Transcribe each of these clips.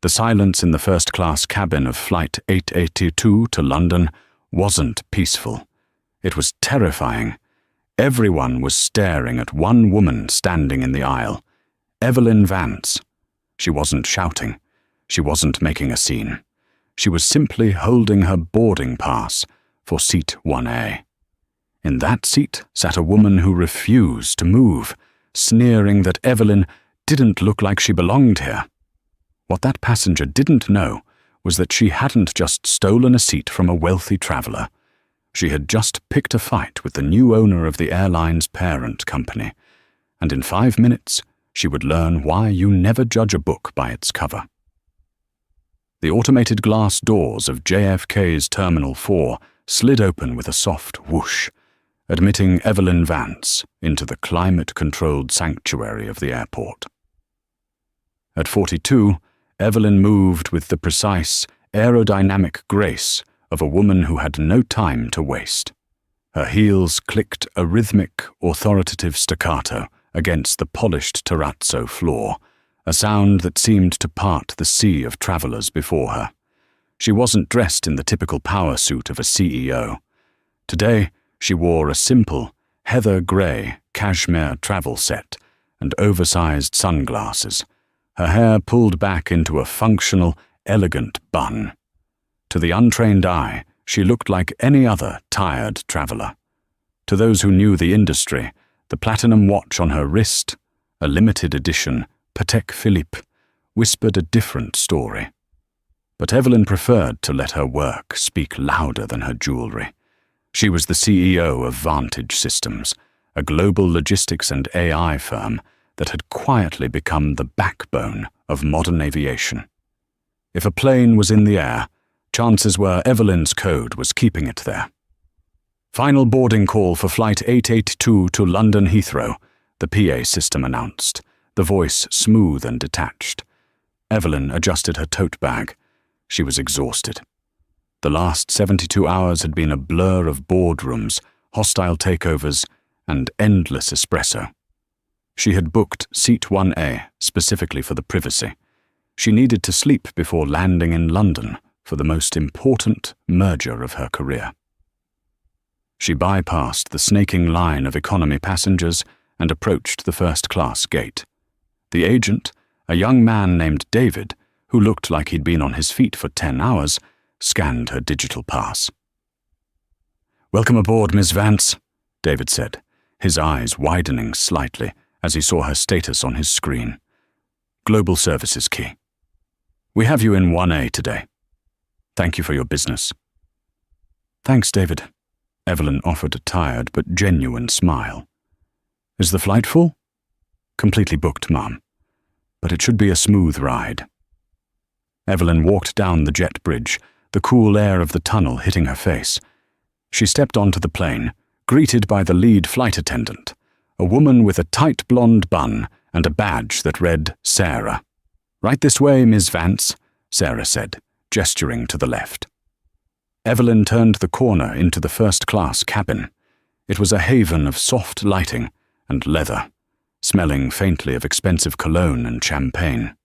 The silence in the first-class cabin of Flight 882 to London wasn't peaceful. It was terrifying. Everyone was staring at one woman standing in the aisle, Evelyn Vance. She wasn't shouting. She wasn't making a scene. She was simply holding her boarding pass for seat 1A. In that seat sat a woman who refused to move, sneering that Evelyn didn't look like she belonged here. What that passenger didn't know was that she hadn't just stolen a seat from a wealthy traveler. She had just picked a fight with the new owner of the airline's parent company, and in 5 minutes she would learn why you never judge a book by its cover. The automated glass doors of JFK's Terminal 4 slid open with a soft whoosh, admitting Evelyn Vance into the climate-controlled sanctuary of the airport. At 42, Evelyn moved with the precise, aerodynamic grace of a woman who had no time to waste. Her heels clicked a rhythmic, authoritative staccato against the polished terrazzo floor, a sound that seemed to part the sea of travelers before her. She wasn't dressed in the typical power suit of a CEO. Today, she wore a simple, heather grey cashmere travel set and oversized sunglasses, her hair pulled back into a functional, elegant bun. To the untrained eye, she looked like any other tired traveler. To those who knew the industry, the platinum watch on her wrist, a limited edition Patek Philippe, whispered a different story. But Evelyn preferred to let her work speak louder than her jewelry. She was the CEO of Vantage Systems, a global logistics and AI firm that had quietly become the backbone of modern aviation. If a plane was in the air, chances were Evelyn's code was keeping it there. Final boarding call for Flight 882 to London Heathrow, the PA system announced, the voice smooth and detached. Evelyn adjusted her tote bag. She was exhausted. The last 72 hours had been a blur of boardrooms, hostile takeovers, and endless espresso. She had booked seat 1A specifically for the privacy. She needed to sleep before landing in London for the most important merger of her career. She bypassed the snaking line of economy passengers and approached the first-class gate. The agent, a young man named David, who looked like he'd been on his feet for 10 hours, scanned her digital pass. "Welcome aboard, Miss Vance," David said, his eyes widening slightly as he saw her status on his screen. "Global Services Key. We have you in 1A today. Thank you for your business." "Thanks, David." Evelyn offered a tired but genuine smile. "Is the flight full?" "Completely booked, ma'am. But it should be a smooth ride." Evelyn walked down the jet bridge, the cool air of the tunnel hitting her face. She stepped onto the plane, greeted by the lead flight attendant, a woman with a tight blonde bun and a badge that read Sarah. "Right this way, Ms. Vance," Sarah said, gesturing to the left. Evelyn turned the corner into the first-class cabin. It was a haven of soft lighting and leather, smelling faintly of expensive cologne and champagne.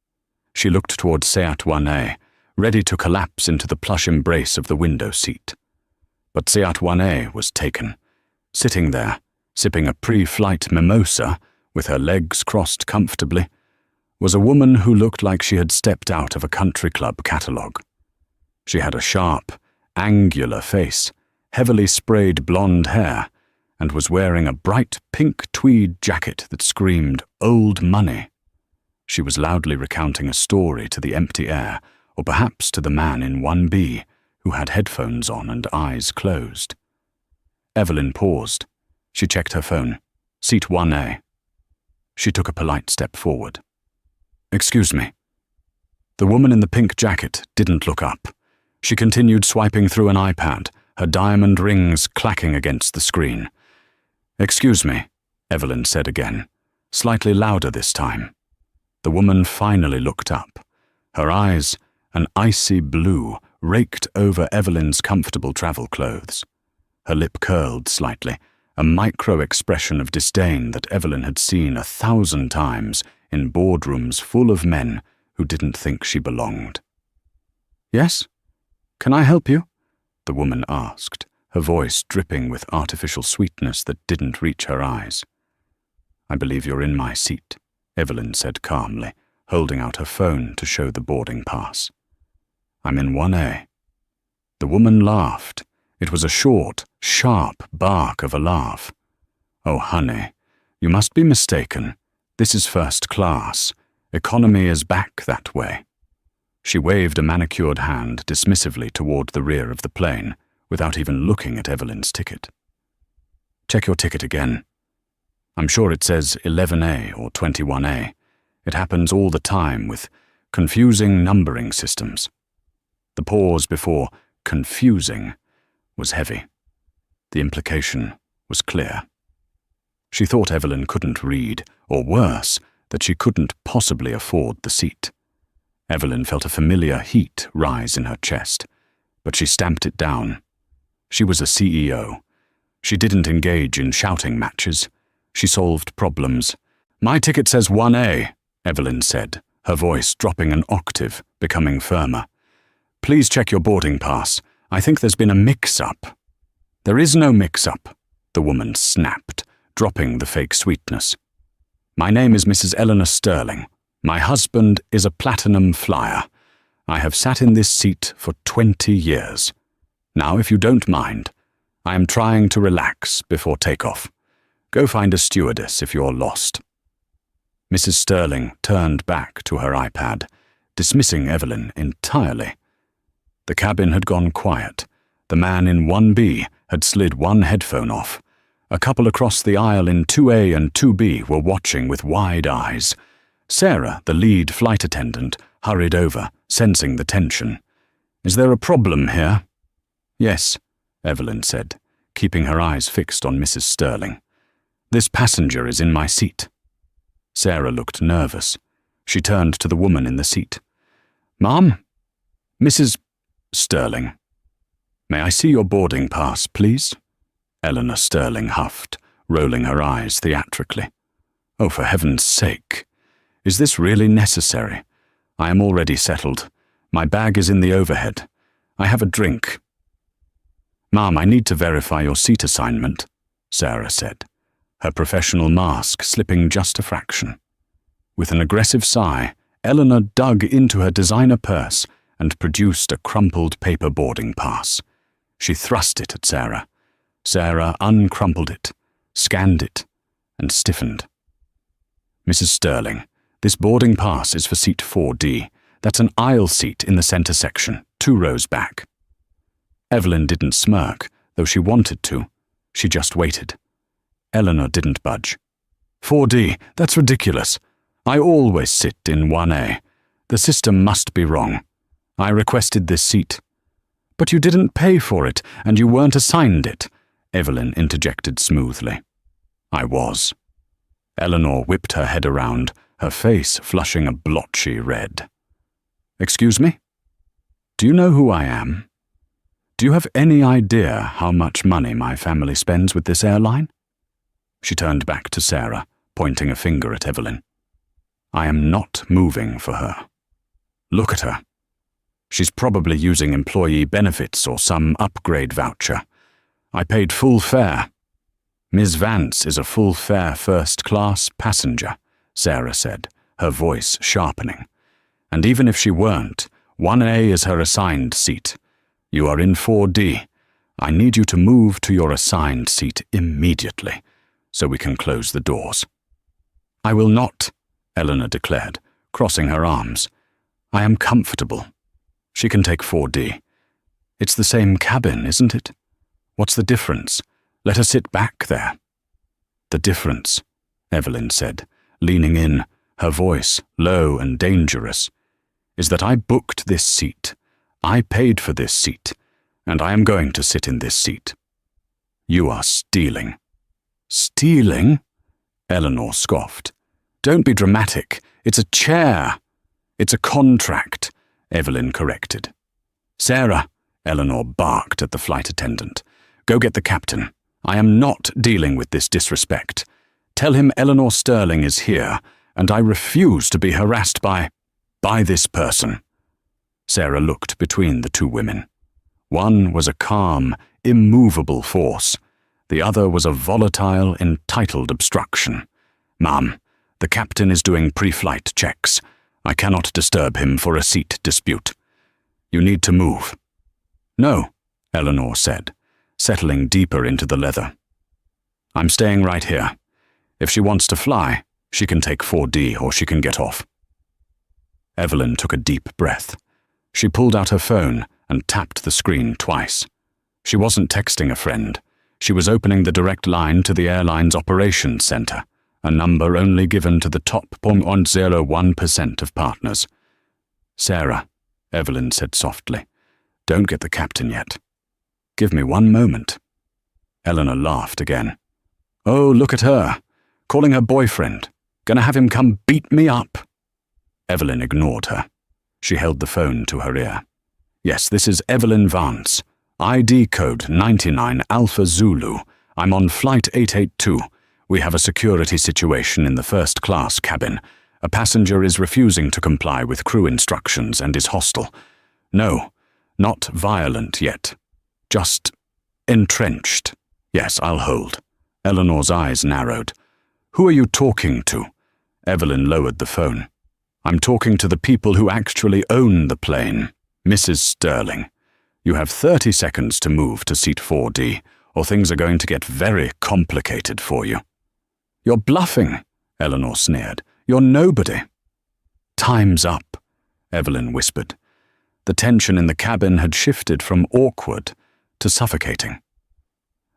She looked toward Seat 1A, ready to collapse into the plush embrace of the window seat. But Seat 1A was taken. Sitting there, sipping a pre-flight mimosa, with her legs crossed comfortably, was a woman who looked like she had stepped out of a country club catalogue. She had a sharp, angular face, heavily sprayed blonde hair, and was wearing a bright pink tweed jacket that screamed old money. She was loudly recounting a story to the empty air, or perhaps to the man in 1B, who had headphones on and eyes closed. Evelyn paused. She checked her phone. Seat 1A. She took a polite step forward. "Excuse me." The woman in the pink jacket didn't look up. She continued swiping through an iPad, her diamond rings clacking against the screen. "Excuse me," Evelyn said again, slightly louder this time. The woman finally looked up. Her eyes, an icy blue, raked over Evelyn's comfortable travel clothes. Her lip curled slightly, a micro-expression of disdain that Evelyn had seen 1,000 times in boardrooms full of men who didn't think she belonged. "Yes? Can I help you?" the woman asked, her voice dripping with artificial sweetness that didn't reach her eyes. "I believe you're in my seat," Evelyn said calmly, holding out her phone to show the boarding pass. "I'm in 1A. The woman laughed. It was a short, sharp bark of a laugh. "Oh, honey, you must be mistaken. This is first class. Economy is back that way." She waved a manicured hand dismissively toward the rear of the plane, without even looking at Evelyn's ticket. "Check your ticket again. I'm sure it says 11A or 21A. It happens all the time with confusing numbering systems." The pause before confusing was heavy. The implication was clear. She thought Evelyn couldn't read, or worse, that she couldn't possibly afford the seat. Evelyn felt a familiar heat rise in her chest, but she stamped it down. She was a CEO. She didn't engage in shouting matches. She solved problems. "My ticket says 1A, Evelyn said, her voice dropping an octave, becoming firmer. "Please check your boarding pass. I think there's been a mix-up." "There is no mix-up," the woman snapped, dropping the fake sweetness. "My name is Mrs. Eleanor Sterling. My husband is a platinum flyer. I have sat in this seat for 20 years. Now, if you don't mind, I am trying to relax before takeoff. Go find a stewardess if you're lost." Mrs. Sterling turned back to her iPad, dismissing Evelyn entirely. The cabin had gone quiet. The man in 1B had slid one headphone off. A couple across the aisle in 2A and 2B were watching with wide eyes. Sarah, the lead flight attendant, hurried over, sensing the tension. "Is there a problem here?" "Yes," Evelyn said, keeping her eyes fixed on Mrs. Sterling. "This passenger is in my seat." Sarah looked nervous. She turned to the woman in the seat. "Ma'am? Mrs. Sterling. May I see your boarding pass, please?" Eleanor Sterling huffed, rolling her eyes theatrically. "Oh, for heaven's sake. Is this really necessary? I am already settled. My bag is in the overhead. I have a drink." "Ma'am, I need to verify your seat assignment," Sarah said, her professional mask slipping just a fraction. With an aggressive sigh, Eleanor dug into her designer purse and produced a crumpled paper boarding pass. She thrust it at Sarah. Sarah uncrumpled it, scanned it, and stiffened. "Mrs. Sterling, this boarding pass is for seat 4D. That's an aisle seat in the center section, 2 rows back." Evelyn didn't smirk, though she wanted to. She just waited. Eleanor didn't budge. 4D, that's ridiculous. I always sit in 1A. The system must be wrong. I requested this seat." "But you didn't pay for it, and you weren't assigned it," Evelyn interjected smoothly. "I was." Eleanor whipped her head around, her face flushing a blotchy red. "Excuse me? Do you know who I am? Do you have any idea how much money my family spends with this airline?" She turned back to Sarah, pointing a finger at Evelyn. "I am not moving for her. Look at her. She's probably using employee benefits or some upgrade voucher. I paid full fare." "Ms. Vance is a full-fare first-class passenger," Sarah said, her voice sharpening. "And even if she weren't, 1A is her assigned seat. You are in 4D. I need you to move to your assigned seat immediately, so we can close the doors." "I will not," Eleanor declared, crossing her arms. "I am comfortable. She can take 4D. It's the same cabin, isn't it? What's the difference? Let her sit back there." "The difference," Evelyn said, leaning in, her voice low and dangerous, "is that I booked this seat. I paid for this seat, and I am going to sit in this seat. You are stealing." "Stealing?" Eleanor scoffed. "Don't be dramatic. It's a chair." "It's a contract," Evelyn corrected. "Sarah," Eleanor barked at the flight attendant, "go get the captain. I am not dealing with this disrespect. Tell him Eleanor Sterling is here, and I refuse to be harassed by—" by this person. Sarah looked between the two women. One was a calm, immovable force. The other was a volatile, entitled obstruction. Ma'am, the captain is doing pre-flight checks. I cannot disturb him for a seat dispute. You need to move. No, Eleanor said, settling deeper into the leather. I'm staying right here. If she wants to fly, she can take 4D or she can get off. Evelyn took a deep breath. She pulled out her phone and tapped the screen twice. She wasn't texting a friend. She was opening the direct line to the airline's operations center, a number only given to the top 0.01% of partners. Sarah, Evelyn said softly, don't get the captain yet. Give me 1 moment. Eleanor laughed again. Oh, look at her, calling her boyfriend. Gonna have him come beat me up. Evelyn ignored her. She held the phone to her ear. Yes, this is Evelyn Vance. ID code 99 Alpha Zulu. I'm on flight 882. We have a security situation in the first class cabin. A passenger is refusing to comply with crew instructions and is hostile. No, not violent yet. Just entrenched. Yes, I'll hold. Eleanor's eyes narrowed. Who are you talking to? Evelyn lowered the phone. I'm talking to the people who actually own the plane. Mrs. Sterling. You have 30 seconds to move to seat 4D, or things are going to get very complicated for you. You're bluffing, Eleanor sneered. You're nobody. Time's up, Evelyn whispered. The tension in the cabin had shifted from awkward to suffocating.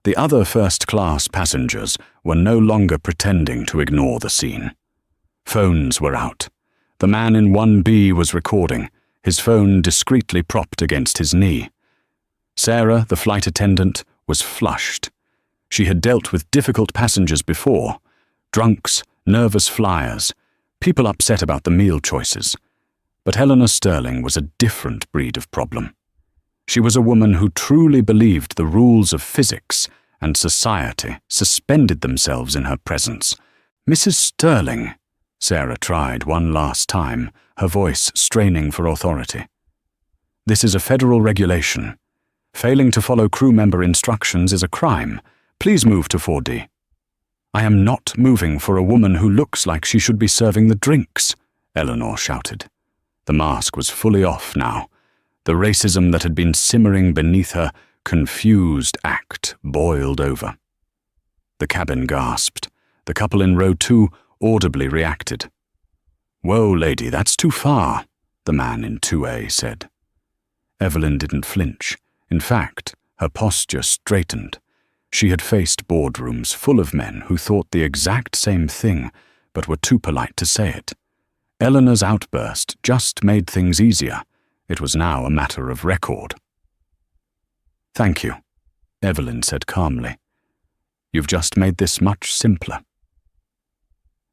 The other first-class passengers were no longer pretending to ignore the scene. Phones were out. The man in 1B was recording, his phone discreetly propped against his knee. Sarah, the flight attendant, was flushed. She had dealt with difficult passengers before, drunks, nervous flyers, people upset about the meal choices. But Eleanor Sterling was a different breed of problem. She was a woman who truly believed the rules of physics and society suspended themselves in her presence. Mrs. Sterling, Sarah tried one last time, her voice straining for authority. This is a federal regulation. Failing to follow crew member instructions is a crime. Please move to 4D. I am not moving for a woman who looks like she should be serving the drinks, Eleanor shouted. The mask was fully off now. The racism that had been simmering beneath her confused act boiled over. The cabin gasped. The couple in row 2 audibly reacted. Whoa, lady, that's too far, the man in 2A said. Evelyn didn't flinch. In fact, her posture straightened. She had faced boardrooms full of men who thought the exact same thing, but were too polite to say it. Eleanor's outburst just made things easier. It was now a matter of record. Thank you, Evelyn said calmly. You've just made this much simpler.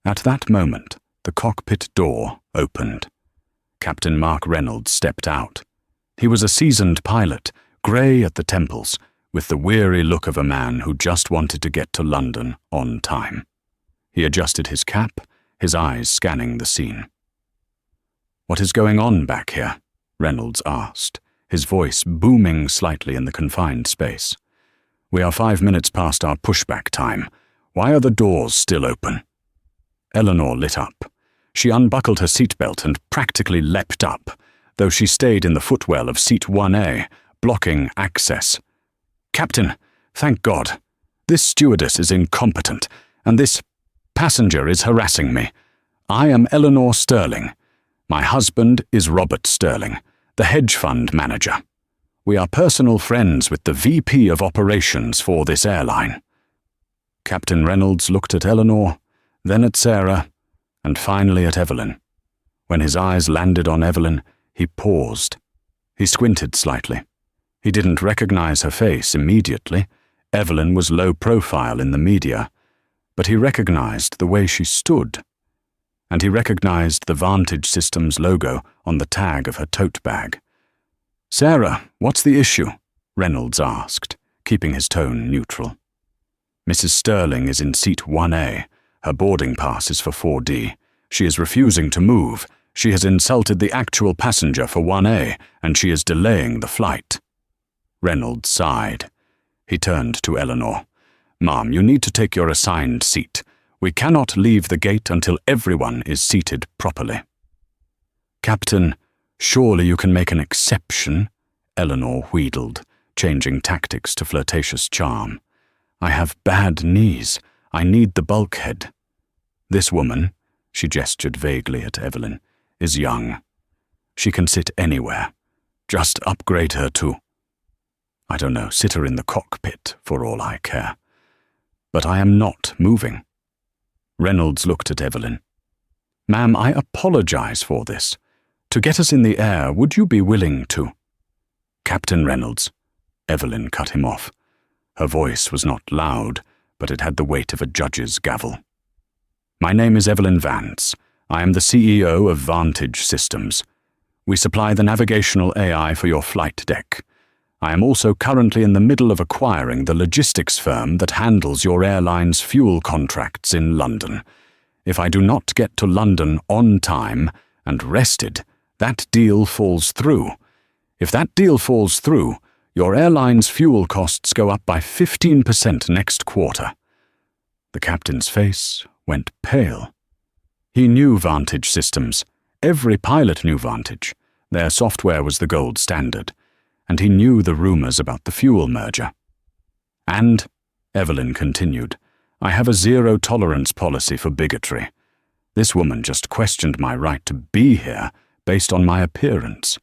At that moment, the cockpit door opened. Captain Mark Reynolds stepped out. He was a seasoned pilot, grey at the temples, with the weary look of a man who just wanted to get to London on time. He adjusted his cap, his eyes scanning the scene. What is going on back here? Reynolds asked, his voice booming slightly in the confined space. We are 5 minutes past our pushback time. Why are the doors still open? Eleanor lit up. She unbuckled her seatbelt and practically leapt up, though she stayed in the footwell of seat 1A, blocking access. Captain, thank God. This stewardess is incompetent, and this passenger is harassing me. I am Eleanor Sterling. My husband is Robert Sterling, the hedge fund manager. We are personal friends with the VP of operations for this airline. Captain Reynolds looked at Eleanor, then at Sarah, and finally at Evelyn. When his eyes landed on Evelyn, he paused. He squinted slightly. He didn't recognize her face immediately. Evelyn was low profile in the media, but he recognized the way she stood. And he recognized the Vantage Systems logo on the tag of her tote bag. Sarah, what's the issue? Reynolds asked, keeping his tone neutral. Mrs. Sterling is in seat 1A. Her boarding pass is for 4D. She is refusing to move. She has insulted the actual passenger for 1A, and she is delaying the flight." Reynolds sighed. He turned to Eleanor. "Ma'am, you need to take your assigned seat. We cannot leave the gate until everyone is seated properly." "Captain, surely you can make an exception," Eleanor wheedled, changing tactics to flirtatious charm. "I have bad knees. I need the bulkhead." "This woman," she gestured vaguely at Evelyn, "is young. She can sit anywhere. Just upgrade her to, I don't know, sit her in the cockpit for all I care. But I am not moving." Reynolds looked at Evelyn. "Ma'am, I apologize for this. To get us in the air, would you be willing to—" "Captain Reynolds," Evelyn cut him off. Her voice was not loud, but it had the weight of a judge's gavel. "My name is Evelyn Vance. I am the CEO of Vantage Systems. We supply the navigational AI for your flight deck. I am also currently in the middle of acquiring the logistics firm that handles your airline's fuel contracts in London. If I do not get to London on time and rested, that deal falls through. If that deal falls through, your airline's fuel costs go up by 15% next quarter." The captain's face went pale. He knew Vantage Systems. Every pilot knew Vantage. Their software was the gold standard. And he knew the rumors about the fuel merger. "And," Evelyn continued, "I have a zero-tolerance policy for bigotry. This woman just questioned my right to be here based on my appearance.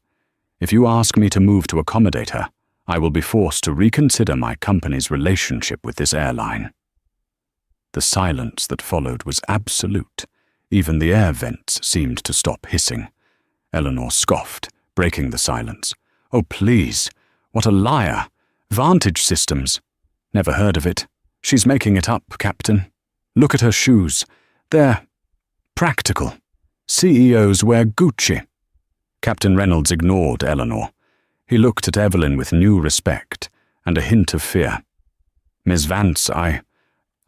If you ask me to move to accommodate her, I will be forced to reconsider my company's relationship with this airline." The silence that followed was absolute. Even the air vents seemed to stop hissing. Eleanor scoffed, breaking the silence. "Oh, please. What a liar. Vantage Systems. Never heard of it. She's making it up, Captain. Look at her shoes. They're practical. CEOs wear Gucci." Captain Reynolds ignored Eleanor. He looked at Evelyn with new respect and a hint of fear. "Miss Vance, I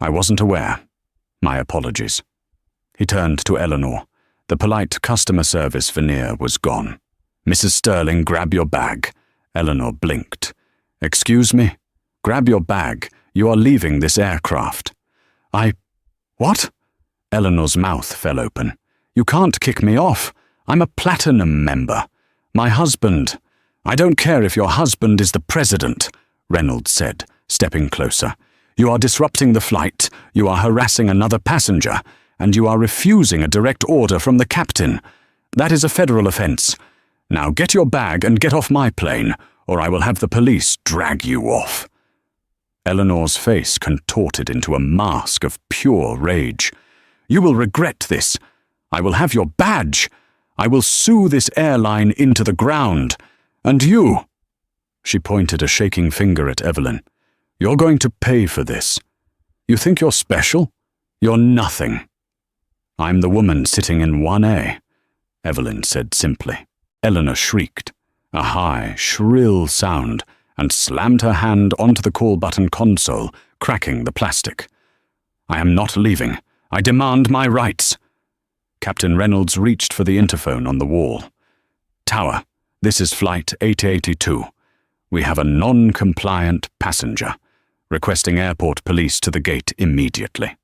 wasn't aware. My apologies." He turned to Eleanor. The polite customer service veneer was gone. "Mrs. Sterling, grab your bag." Eleanor blinked. "Excuse me? Grab your bag. You are leaving this aircraft." What?" Eleanor's mouth fell open. "You can't kick me off. I'm a platinum member. My husband—" "I don't care if your husband is the president," Reynolds said, stepping closer. "You are disrupting the flight, you are harassing another passenger, and you are refusing a direct order from the captain. That is a federal offense. Now get your bag and get off my plane, or I will have the police drag you off." Eleanor's face contorted into a mask of pure rage. "You will regret this. I will have your badge. I will sue this airline into the ground. And you—" She pointed a shaking finger at Evelyn. "You're going to pay for this. You think you're special? You're nothing." "I'm the woman sitting in 1A," Evelyn said simply. Eleanor shrieked, a high, shrill sound, and slammed her hand onto the call button console, cracking the plastic. "I am not leaving. I demand my rights." Captain Reynolds reached for the interphone on the wall. "Tower, this is Flight 882. We have a non-compliant passenger, requesting airport police to the gate immediately."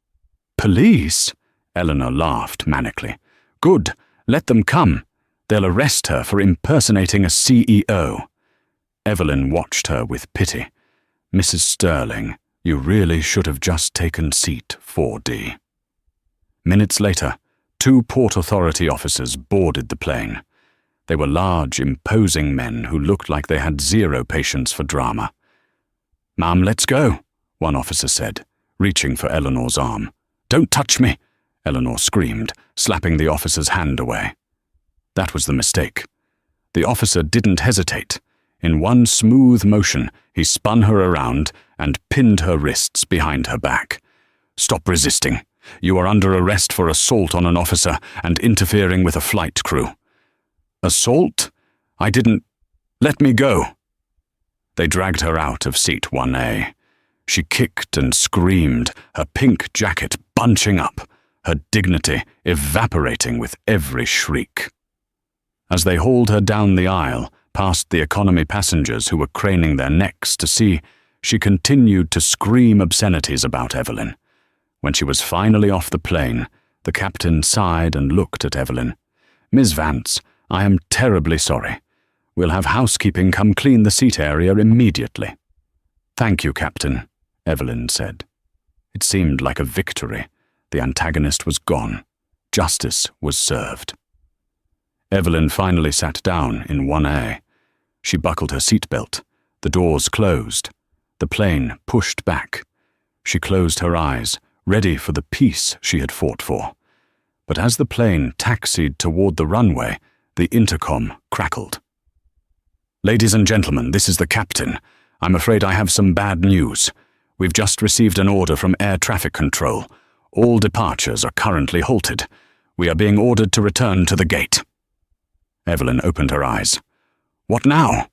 "Police?" Eleanor laughed manically. "Good, let them come. They'll arrest her for impersonating a CEO." Evelyn watched her with pity. "Mrs. Sterling, you really should have just taken seat 4D." Minutes later, 2 Port Authority officers boarded the plane. They were large, imposing men who looked like they had zero patience for drama. "Ma'am, let's go," one officer said, reaching for Eleanor's arm. "Don't touch me," Eleanor screamed, slapping the officer's hand away. That was the mistake. The officer didn't hesitate. In one smooth motion, he spun her around and pinned her wrists behind her back. "Stop resisting. You are under arrest for assault on an officer and interfering with a flight crew." "Assault? I didn't— Let me go." They dragged her out of seat 1A. She kicked and screamed, her pink jacket bunching up, her dignity evaporating with every shriek. As they hauled her down the aisle, past the economy passengers who were craning their necks to see, she continued to scream obscenities about Evelyn. When she was finally off the plane, the captain sighed and looked at Evelyn. "Miss Vance, I am terribly sorry. We'll have housekeeping come clean the seat area immediately." "Thank you, Captain," Evelyn said. It seemed like a victory. The antagonist was gone. Justice was served. Evelyn finally sat down in 1A. She buckled her seatbelt. The doors closed. The plane pushed back. She closed her eyes, ready for the peace she had fought for. But as the plane taxied toward the runway, the intercom crackled. "Ladies and gentlemen, this is the captain. I'm afraid I have some bad news. We've just received an order from air traffic control. All departures are currently halted. We are being ordered to return to the gate." Evelyn opened her eyes. "What now?"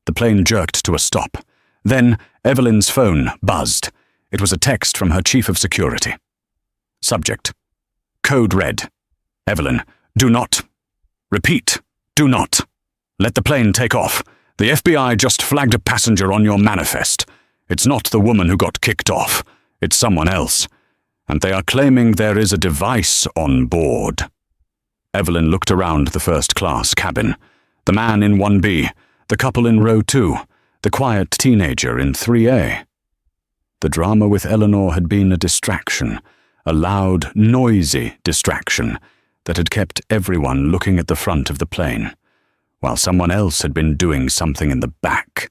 The plane jerked to a stop. Then Evelyn's phone buzzed. It was a text from her chief of security. Subject: Code red. Evelyn, do not. Repeat, do not. Let the plane take off. The FBI just flagged a passenger on your manifest. It's not the woman who got kicked off. It's someone else. And they are claiming there is a device on board. Evelyn looked around the first-class cabin. The man in 1B, the couple in row 2, the quiet teenager in 3A. The drama with Eleanor had been a distraction, a loud, noisy distraction that had kept everyone looking at the front of the plane, while someone else had been doing something in the back.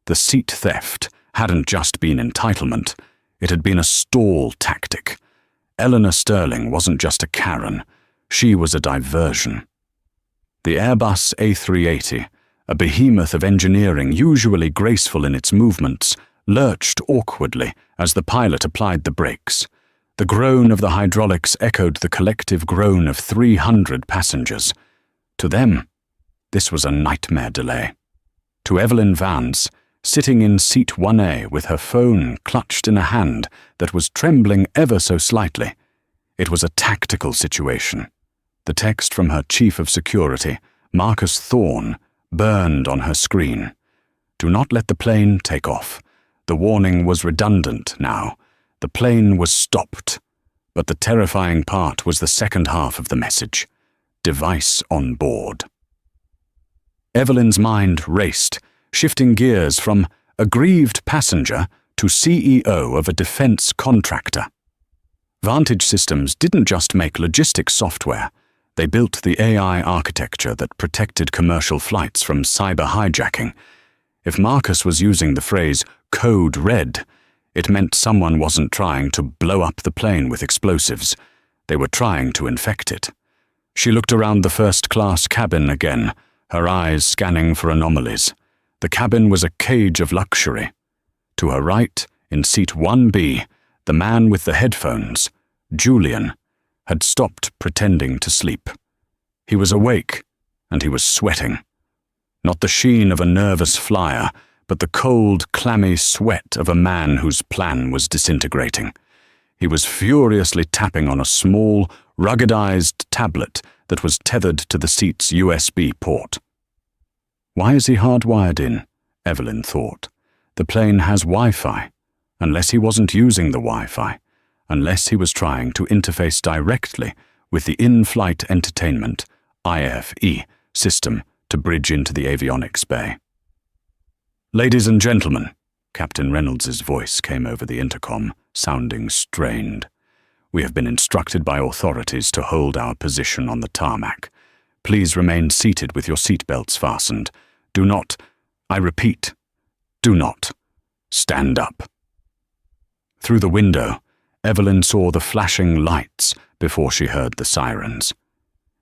The seat theft hadn't just been entitlement, it had been a stall tactic. Eleanor Sterling wasn't just a Karen, she was a diversion. The Airbus A380, a behemoth of engineering usually graceful in its movements, lurched awkwardly as the pilot applied the brakes. The groan of the hydraulics echoed the collective groan of 300 passengers. To them, this was a nightmare delay. To Evelyn Vance, sitting in seat 1A with her phone clutched in a hand that was trembling ever so slightly, it was a tactical situation. The text from her chief of security, Marcus Thorne, burned on her screen. Do not let the plane take off. The warning was redundant now. The plane was stopped. But the terrifying part was the second half of the message. Device on board. Evelyn's mind raced, shifting gears from aggrieved passenger to CEO of a defense contractor. Vantage Systems didn't just make logistics software. They built the AI architecture that protected commercial flights from cyber hijacking. If Marcus was using the phrase code red, it meant someone wasn't trying to blow up the plane with explosives. They were trying to infect it. She looked around the first-class cabin again, her eyes scanning for anomalies. The cabin was a cage of luxury. To her right, in seat 1B, the man with the headphones, Julian, had stopped pretending to sleep. He was awake, and he was sweating. Not the sheen of a nervous flyer, but the cold, clammy sweat of a man whose plan was disintegrating. He was furiously tapping on a small, ruggedized tablet that was tethered to the seat's USB port. Why is he hardwired in? Evelyn thought. The plane has Wi-Fi, unless he wasn't using the Wi-Fi, unless he was trying to interface directly with the in-flight entertainment, IFE, system to bridge into the avionics bay. "Ladies and gentlemen," Captain Reynolds's voice came over the intercom, sounding strained. "We have been instructed by authorities to hold our position on the tarmac. Please remain seated with your seatbelts fastened. Do not, I repeat, do not stand up." Through the window, Evelyn saw the flashing lights before she heard the sirens.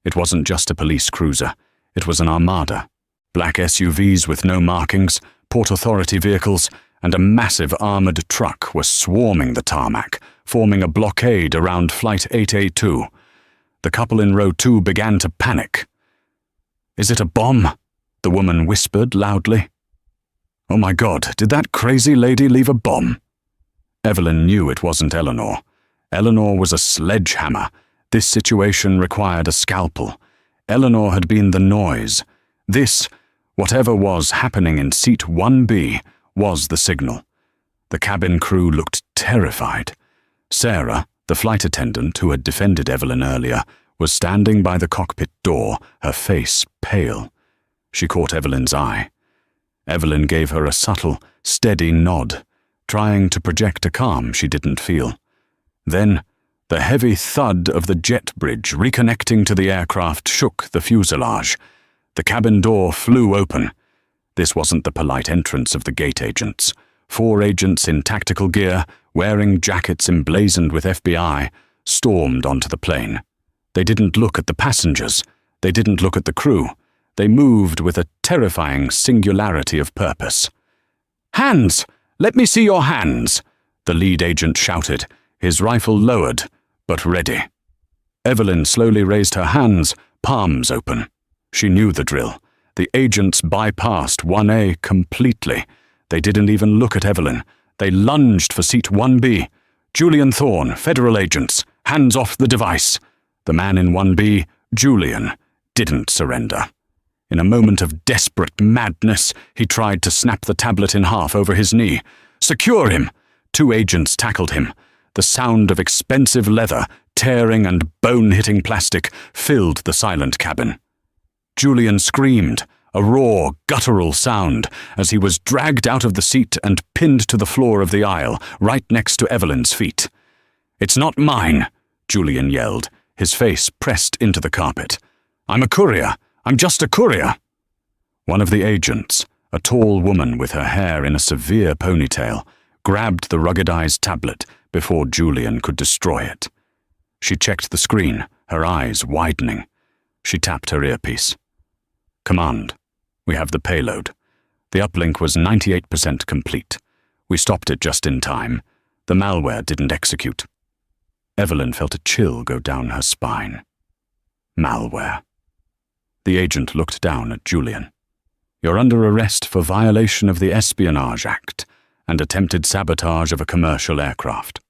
It wasn't just a police cruiser, it was an armada. Black SUVs with no markings, Port Authority vehicles, and a massive armored truck were swarming the tarmac, forming a blockade around Flight 8A2. The couple in row 2 began to panic. "Is it a bomb?" the woman whispered loudly. "Oh my God, did that crazy lady leave a bomb?" Evelyn knew it wasn't Eleanor. Eleanor was a sledgehammer. This situation required a scalpel. Eleanor had been the noise. This, whatever was happening in seat 1B, was the signal. The cabin crew looked terrified. Sarah, the flight attendant who had defended Evelyn earlier, was standing by the cockpit door, her face pale. She caught Evelyn's eye. Evelyn gave her a subtle, steady nod, trying to project a calm she didn't feel. Then, the heavy thud of the jet bridge reconnecting to the aircraft shook the fuselage. The cabin door flew open. This wasn't the polite entrance of the gate agents. 4 agents in tactical gear, wearing jackets emblazoned with FBI, stormed onto the plane. They didn't look at the passengers. They didn't look at the crew. They moved with a terrifying singularity of purpose. "Hands! Let me see your hands!" the lead agent shouted, his rifle lowered, but ready. Evelyn slowly raised her hands, palms open. She knew the drill. The agents bypassed 1A completely. They didn't even look at Evelyn. They lunged for seat 1B. "Julian Thorne, federal agents, hands off the device." The man in 1B, Julian, didn't surrender. In a moment of desperate madness, he tried to snap the tablet in half over his knee. "Secure him!" 2 agents tackled him. The sound of expensive leather, tearing and bone-hitting plastic, filled the silent cabin. Julian screamed, a raw, guttural sound, as he was dragged out of the seat and pinned to the floor of the aisle, right next to Evelyn's feet. "It's not mine," Julian yelled, his face pressed into the carpet. "I'm a courier. I'm just a courier." One of the agents, a tall woman with her hair in a severe ponytail, grabbed the ruggedized tablet before Julian could destroy it. She checked the screen, her eyes widening. She tapped her earpiece. "Command, we have the payload. The uplink was 98% complete. We stopped it just in time. The malware didn't execute." Evelyn felt a chill go down her spine. Malware. The agent looked down at Julian. "You're under arrest for violation of the Espionage Act and attempted sabotage of a commercial aircraft."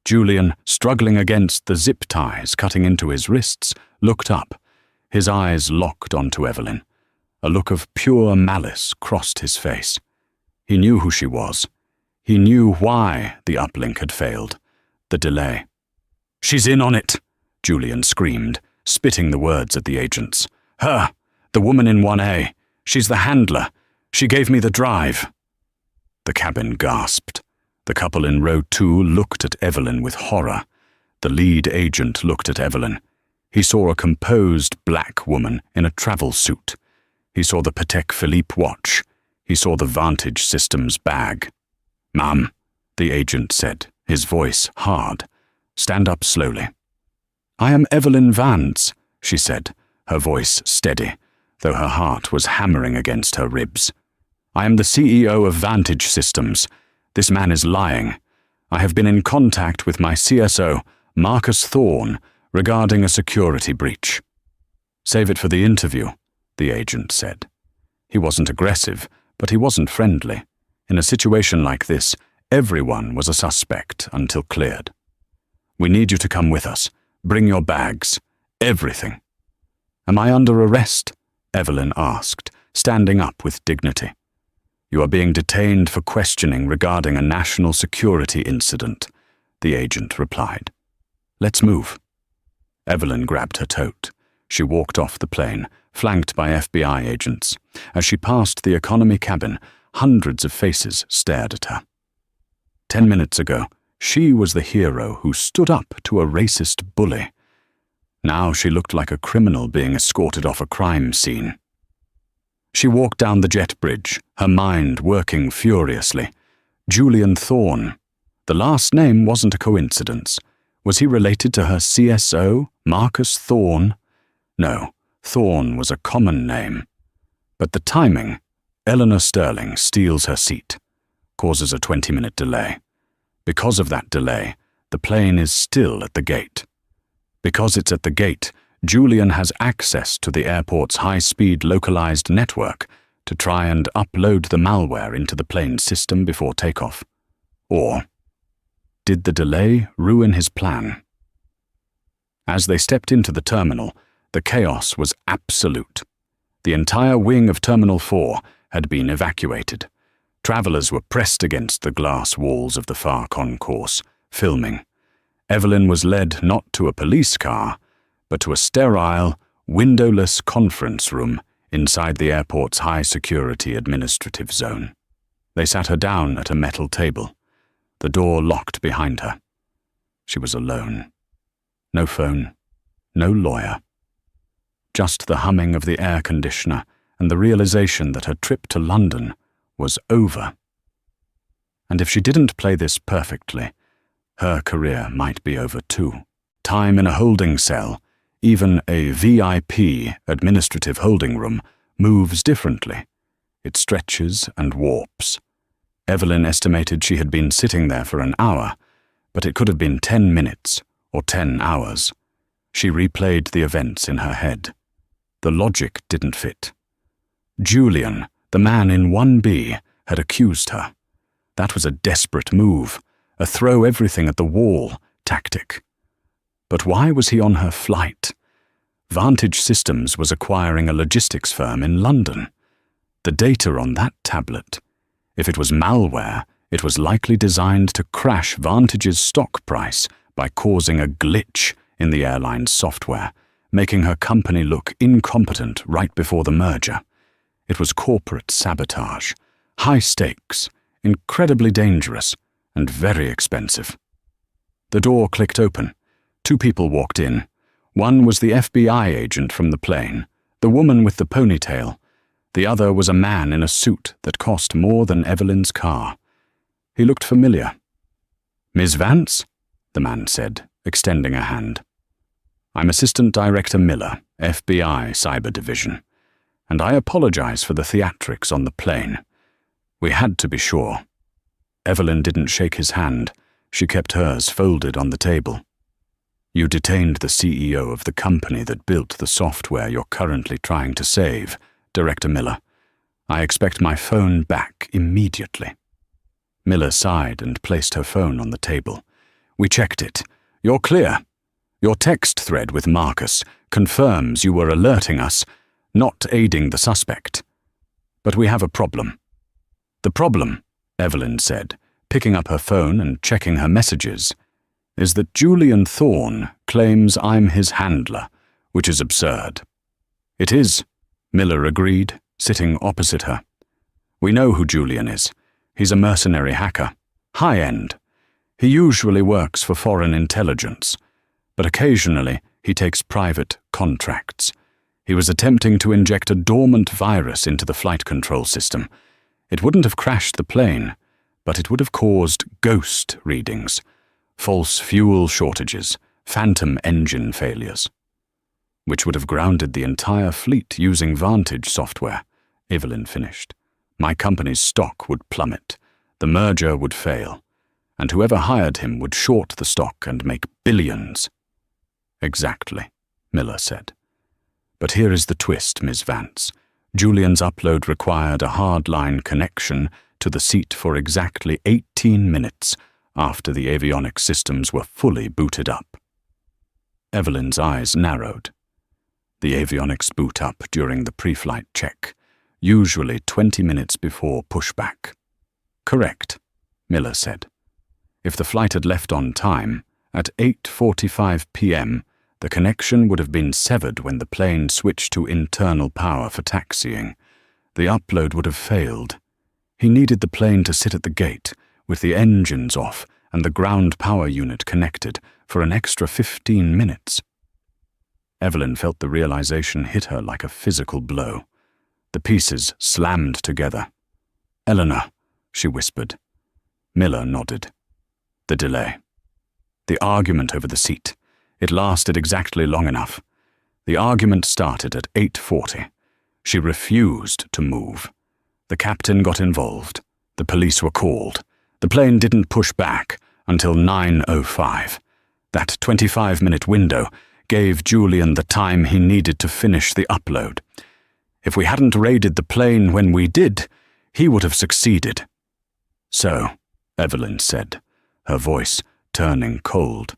Julian, struggling against the zip ties cutting into his wrists, looked up. His eyes locked onto Evelyn. A look of pure malice crossed his face. He knew who she was. He knew why the uplink had failed. The delay. "She's in on it!" Julian screamed, spitting the words at the agents. "Her! The woman in 1A. She's the handler. She gave me the drive." The cabin gasped. The couple in row 2 looked at Evelyn with horror. The lead agent looked at Evelyn. He saw a composed black woman in a travel suit. He saw the Patek Philippe watch. He saw the Vantage Systems bag. "Ma'am," the agent said, his voice hard. "Stand up slowly." "I am Evelyn Vance," she said, her voice steady, though her heart was hammering against her ribs. "I am the CEO of Vantage Systems. This man is lying. I have been in contact with my CSO, Marcus Thorne, regarding a security breach." "Save it for the interview," the agent said. He wasn't aggressive, but he wasn't friendly. In a situation like this, everyone was a suspect until cleared. "We need you to come with us. Bring your bags. Everything." "Am I under arrest?" Evelyn asked, standing up with dignity. "You are being detained for questioning regarding a national security incident," the agent replied. "Let's move." Evelyn grabbed her tote. She walked off the plane, flanked by FBI agents. As she passed the economy cabin, hundreds of faces stared at her. 10 minutes ago, she was the hero who stood up to a racist bully. Now she looked like a criminal being escorted off a crime scene. She walked down the jet bridge, her mind working furiously. Julian Thorne. The last name wasn't a coincidence. Was he related to her CSO, Marcus Thorne? No, Thorne was a common name. But the timing, Eleanor Sterling steals her seat, causes a 20-minute delay. Because of that delay, the plane is still at the gate. Because it's at the gate, Julian has access to the airport's high-speed localized network to try and upload the malware into the plane's system before takeoff. Or did the delay ruin his plan? As they stepped into the terminal, The chaos was absolute. The entire wing of Terminal 4 had been evacuated. Travelers were pressed against the glass walls of the far concourse, filming. Evelyn was led not to a police car, but to a sterile, windowless conference room inside the airport's high-security administrative zone. They sat her down at a metal table. The door locked behind her. She was alone. No phone, no lawyer. Just the humming of the air conditioner and the realization that her trip to London was over. And if she didn't play this perfectly, her career might be over too. Time in a holding cell, even a VIP administrative holding room, moves differently. It stretches and warps. Evelyn estimated she had been sitting there for an hour, but it could have been 10 minutes or 10 hours. She replayed the events in her head. The logic didn't fit. Julian, the man in 1B, had accused her. That was a desperate move, a throw everything at the wall tactic. But why was he on her flight? Vantage Systems was acquiring a logistics firm in London. The data on that tablet, if it was malware, it was likely designed to crash Vantage's stock price by causing a glitch in the airline's software, making her company look incompetent right before the merger. It was corporate sabotage, high stakes, incredibly dangerous, and very expensive. The door clicked open. 2 people walked in. One was the FBI agent from the plane, the woman with the ponytail. The other was a man in a suit that cost more than Evelyn's car. He looked familiar. "Ms. Vance?" the man said, extending a hand. "I'm Assistant Director Miller, FBI Cyber Division, and I apologize for the theatrics on the plane. We had to be sure." Evelyn didn't shake his hand. She kept hers folded on the table. "You detained the CEO of the company that built the software you're currently trying to save, Director Miller. I expect my phone back immediately." Miller sighed and placed her phone on the table. "We checked it. You're clear. Your text thread with Marcus confirms you were alerting us, not aiding the suspect. But we have a problem." "The problem," Evelyn said, picking up her phone and checking her messages, "is that Julian Thorne claims I'm his handler, which is absurd." "It is," Miller agreed, sitting opposite her. "We know who Julian is. He's a mercenary hacker. High-end. He usually works for foreign intelligence, but occasionally he takes private contracts. He was attempting to inject a dormant virus into the flight control system. It wouldn't have crashed the plane, but it would have caused ghost readings, false fuel shortages, phantom engine failures, which would have grounded the entire fleet using Vantage software," Evelyn finished. "My company's stock would plummet, the merger would fail, and whoever hired him would short the stock and make billions." "Exactly," Miller said. "But here is the twist, Ms. Vance. Julian's upload required a hardline connection to the seat for exactly 18 minutes after the avionics systems were fully booted up." Evelyn's eyes narrowed. The avionics boot up during the pre-flight check, usually 20 minutes before pushback. "Correct," Miller said. "If the flight had left on time, at 8:45 p.m., the connection would have been severed when the plane switched to internal power for taxiing. The upload would have failed. He needed the plane to sit at the gate, with the engines off and the ground power unit connected, for an extra 15 minutes. Evelyn felt the realization hit her like a physical blow. The pieces slammed together. "Eleanor," she whispered. Miller nodded. The delay. The argument over the seat. It lasted exactly long enough. The argument started at 8:40. She refused to move. The captain got involved. The police were called. The plane didn't push back until 9:05. That 25-minute window gave Julian the time he needed to finish the upload. If we hadn't raided the plane when we did, he would have succeeded. "So," Evelyn said, her voice turning cold,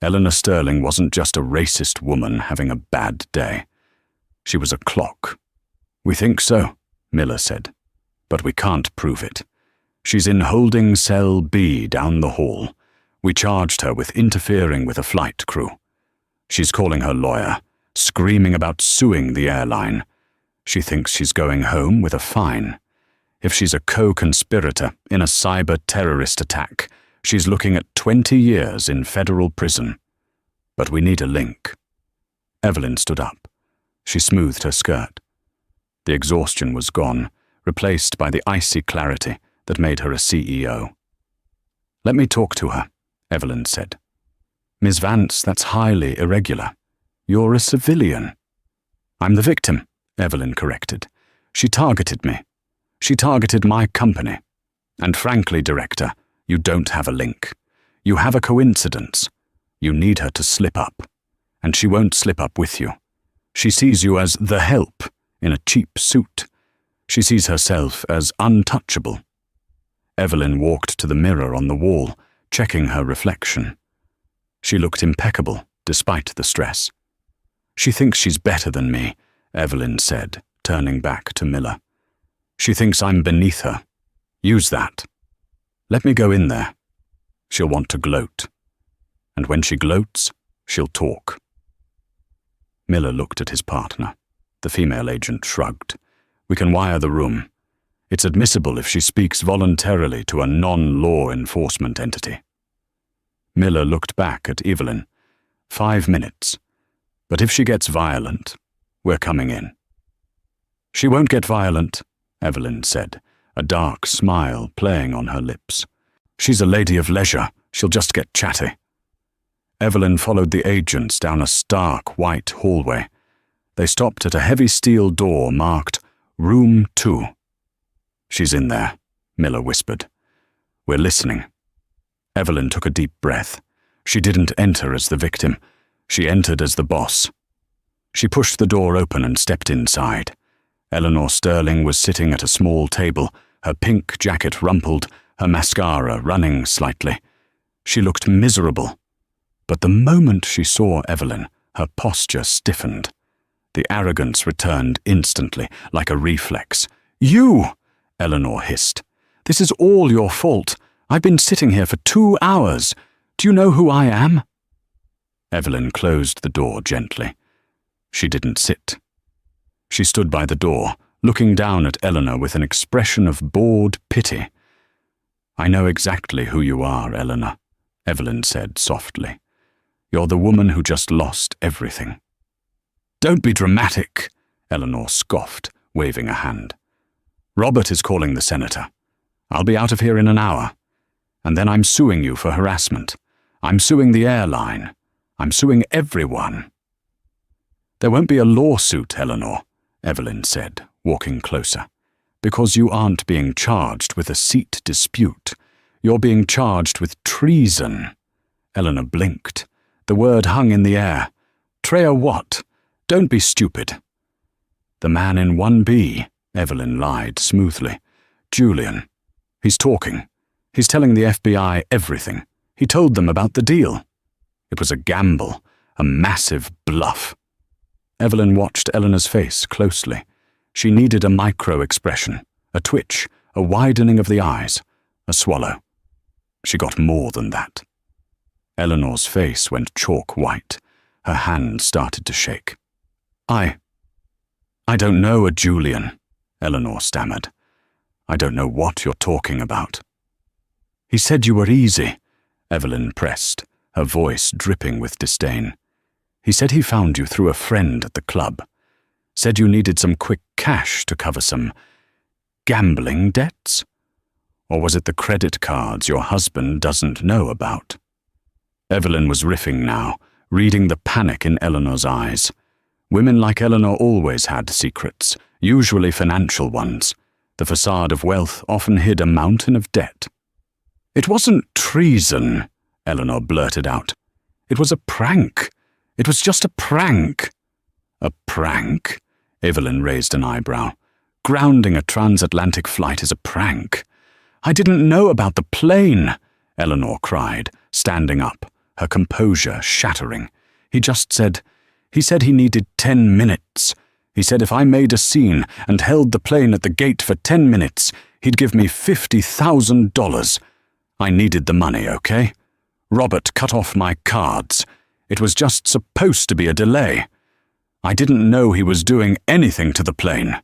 Eleanor Sterling wasn't just a racist woman having a bad day. She was a clock. We think so, Miller said, but we can't prove it. She's in holding cell B down the hall. We charged her with interfering with a flight crew. She's calling her lawyer, screaming about suing the airline. She thinks she's going home with a fine. If she's a co-conspirator in a cyber-terrorist attack, she's looking at 20 years in federal prison. But we need a link. Evelyn stood up. She smoothed her skirt. The exhaustion was gone, replaced by the icy clarity that made her a CEO. "Let me talk to her," Evelyn said. "Ms. Vance, that's highly irregular. You're a civilian." "I'm the victim," Evelyn corrected. "She targeted me. She targeted my company. And frankly, Director, you don't have a link. You have a coincidence. You need her to slip up. And she won't slip up with you. She sees you as the help in a cheap suit. She sees herself as untouchable." Evelyn walked to the mirror on the wall, checking her reflection. She looked impeccable, despite the stress. "She thinks she's better than me," Evelyn said, turning back to Miller. "She thinks I'm beneath her. Use that. Let me go in there. She'll want to gloat. And when she gloats, she'll talk." Miller looked at his partner. The female agent shrugged. "We can wire the room. It's admissible if she speaks voluntarily to a non-law enforcement entity." Miller looked back at Evelyn. 5 minutes. But if she gets violent, we're coming in." "She won't get violent," Evelyn said, a dark smile playing on her lips. "She's a lady of leisure. She'll just get chatty." Evelyn followed the agents down a stark white hallway. They stopped at a heavy steel door marked Room 2. "She's in there," Miller whispered. "We're listening." Evelyn took a deep breath. She didn't enter as the victim. She entered as the boss. She pushed the door open and stepped inside. Eleanor Sterling was sitting at a small table, her pink jacket rumpled, her mascara running slightly. She looked miserable. But the moment she saw Evelyn, her posture stiffened. The arrogance returned instantly, like a reflex. "You!" Eleanor hissed. "This is all your fault. I've been sitting here for 2 hours. Do you know who I am?" Evelyn closed the door gently. She didn't sit. She stood by the door, looking down at Eleanor with an expression of bored pity. "I know exactly who you are, Eleanor," Evelyn said softly. "You're the woman who just lost everything." "Don't be dramatic," Eleanor scoffed, waving a hand. "Robert is calling the senator. I'll be out of here in an hour. And then I'm suing you for harassment. I'm suing the airline. I'm suing everyone." "There won't be a lawsuit, Eleanor," Evelyn said, walking closer, "because you aren't being charged with a seat dispute. You're being charged with treason." Eleanor blinked. The word hung in the air. "Treya what? Don't be stupid." "The man in 1B, Evelyn lied smoothly. "Julian. He's talking. He's telling the FBI everything. He told them about the deal. It was a gamble, a massive bluff." Evelyn watched Eleanor's face closely. She needed a micro-expression, a twitch, a widening of the eyes, a swallow. She got more than that. Eleanor's face went chalk white. Her hand started to shake. I don't know a Julian," Eleanor stammered. "I don't know what you're talking about." "He said you were easy," Evelyn pressed, her voice dripping with disdain. "He said he found you through a friend at the club. Said you needed some quick cash to cover some gambling debts? Or was it the credit cards your husband doesn't know about?" Evelyn was riffing now, reading the panic in Eleanor's eyes. Women like Eleanor always had secrets, usually financial ones. The facade of wealth often hid a mountain of debt. "It wasn't treason," Eleanor blurted out. "It was a prank. It was just a prank." "A prank?" Evelyn raised an eyebrow. "Grounding a transatlantic flight is a prank." "I didn't know about the plane," Eleanor cried, standing up, her composure shattering. He just said, he needed 10 minutes. He said if I made a scene and held the plane at the gate for 10 minutes, he'd give me $50,000. I needed the money, okay? Robert cut off my cards. It was just supposed to be a delay. I didn't know he was doing anything to the plane.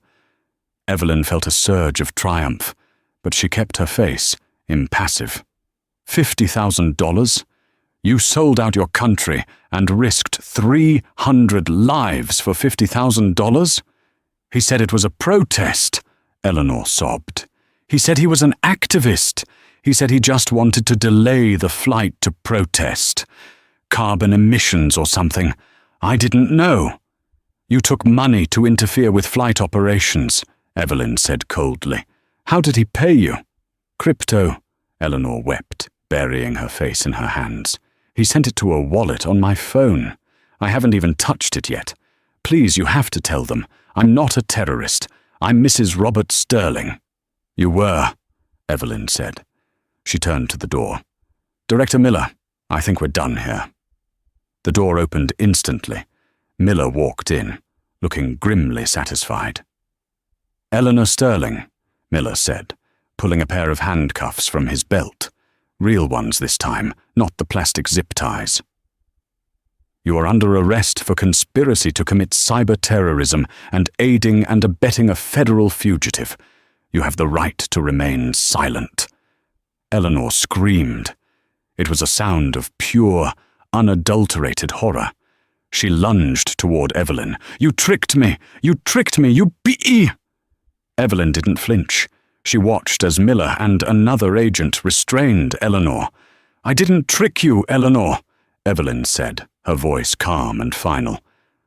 Evelyn felt a surge of triumph, but she kept her face, impassive. $50,000? You sold out your country and risked 300 lives for $50,000? He said it was a protest, Eleanor sobbed. He said he was an activist. He said he just wanted to delay the flight to protest. Carbon emissions or something. I didn't know. You took money to interfere with flight operations, Evelyn said coldly. How did he pay you? Crypto, Eleanor wept, burying her face in her hands. He sent it to a wallet on my phone. I haven't even touched it yet. Please, you have to tell them. I'm not a terrorist. I'm Mrs. Robert Sterling. You were, Evelyn said. She turned to the door. Director Miller, I think we're done here. The door opened instantly. Miller walked in, looking grimly satisfied. Eleanor Sterling, Miller said, pulling a pair of handcuffs from his belt. Real ones this time, not the plastic zip ties. You are under arrest for conspiracy to commit cyber-terrorism and aiding and abetting a federal fugitive. You have the right to remain silent. Eleanor screamed. It was a sound of pure, unadulterated horror. She lunged toward Evelyn. You tricked me! You tricked me! You b-e! Evelyn didn't flinch. She watched as Miller and another agent restrained Eleanor. I didn't trick you, Eleanor, Evelyn said, her voice calm and final.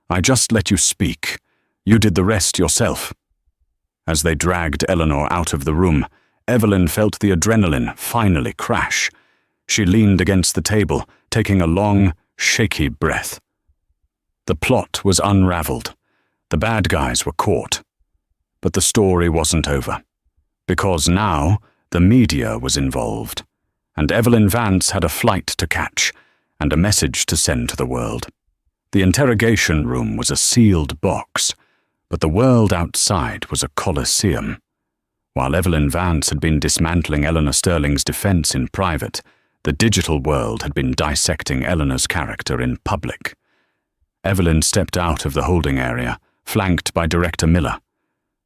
I just let you speak. You did the rest yourself. As they dragged Eleanor out of the room, Evelyn felt the adrenaline finally crash. She leaned against the table, taking a long, shaky breath. The plot was unraveled. The bad guys were caught. But the story wasn't over. Because now, the media was involved. And Evelyn Vance had a flight to catch, and a message to send to the world. The interrogation room was a sealed box, but the world outside was a coliseum. While Evelyn Vance had been dismantling Eleanor Sterling's defense in private, the digital world had been dissecting Eleanor's character in public. Evelyn stepped out of the holding area, flanked by Director Miller.